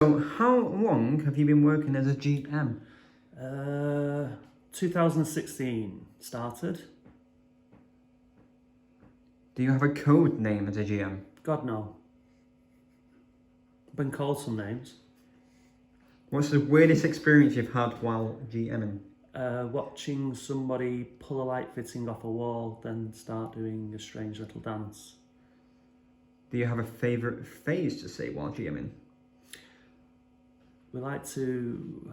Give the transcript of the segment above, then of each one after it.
So how long have you been working as a GM? 2016 started. Do you have a code name as a GM? God, no. I've been called some names. What's the weirdest experience you've had while GMing? Watching somebody pull a light fitting off a wall, then start doing a strange little dance. Do you have a favourite phrase to say while GMing? We like to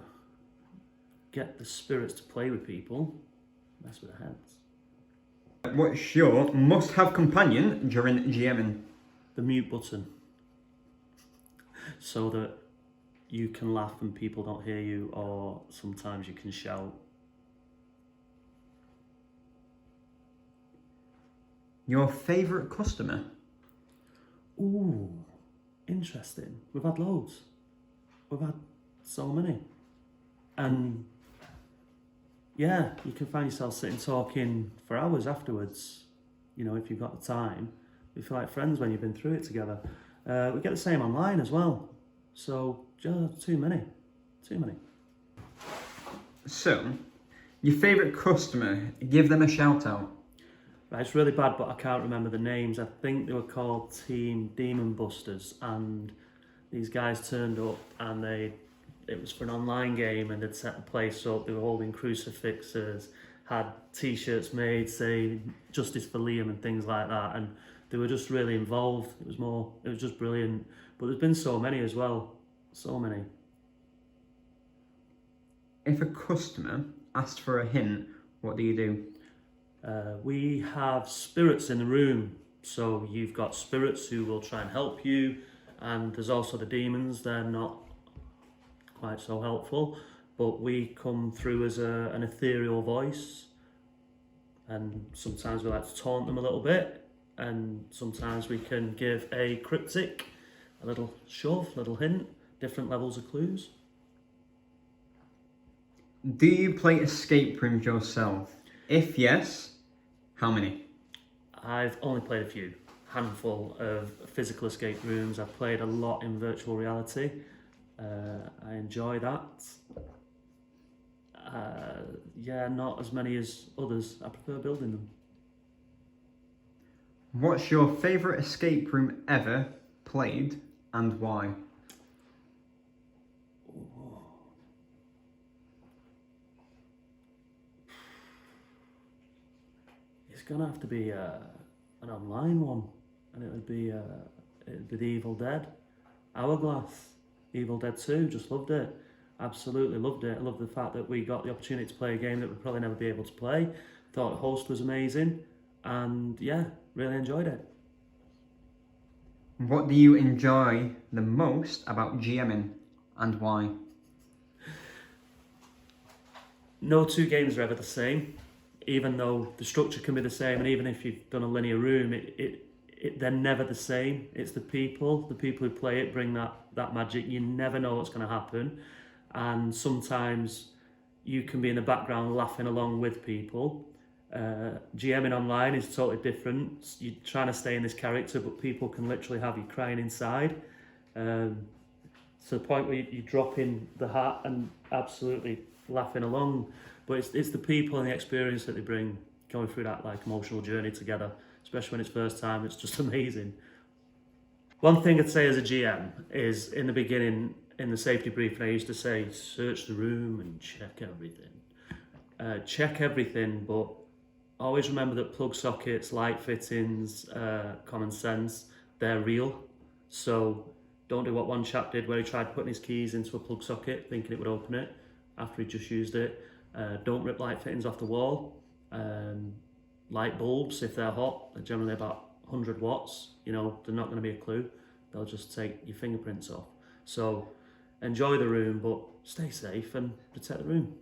get the spirits to play with people, mess with their heads. What's your must-have companion during GMing? The mute button, so that you can laugh and people don't hear you, or sometimes you can shout. Your favourite customer? Ooh, interesting. We've had loads. We've had so many. And yeah, you can find yourself sitting talking for hours afterwards, you know, if you've got the time. We feel like friends when you've been through it together. We get the same online as well. So, too many. So, your favourite customer, give them a shout out. Right, it's really bad, but I can't remember the names. I think they were called Team Demon Busters, and these guys turned up and it was for an online game, and they'd set the place up. They were holding crucifixes, had t-shirts made saying justice for Liam and things like that, and they were just really involved. It was just brilliant. But there's been so many as well, so many. If a customer asked for a hint, what do you do? We have spirits in the room, so you've got spirits who will try and help you, and there's also the demons. They're not quite so helpful, but we come through as an ethereal voice, and sometimes we like to taunt them a little bit, and sometimes we can give a cryptic, a little shove, little hint, different levels of clues. Do you play escape rooms yourself? If yes, how many? I've only played a few, handful of physical escape rooms. I've played a lot in virtual reality. I enjoy that. Yeah, not as many as others. I prefer building them. What's your favourite escape room ever played and why? It's gonna have to be an online one, and it would be the Evil Dead, Hourglass, Evil Dead 2. Just loved it, absolutely loved it. I love the fact that we got the opportunity to play a game that we'd probably never be able to play. Thought the host was amazing, and yeah, really enjoyed it. What do you enjoy the most about GMing and why? No two games are ever the same, even though the structure can be the same, and even if you've done a linear room, they're never the same. It's the people who play it bring that magic. You never know what's going to happen, and sometimes you can be in the background laughing along with people. GMing online is totally different. You're trying to stay in this character, but people can literally have you crying inside. To the point where you drop in the hat and absolutely laughing along. But it's the people and the experience that they bring, going through that like emotional journey together, especially when it's first time. It's just amazing. One thing I'd say as a GM is, in the beginning, in the safety briefing, I used to say, search the room and check everything. Check everything, but always remember that plug sockets, light fittings, common sense, they're real. So don't do what one chap did where he tried putting his keys into a plug socket thinking it would open it after he just used it. Don't rip light fittings off the wall. Light bulbs, if they're hot, they're generally about 100 watts. You know, they're not going to be a clue. They'll just take your fingerprints off. So enjoy the room, but stay safe and protect the room.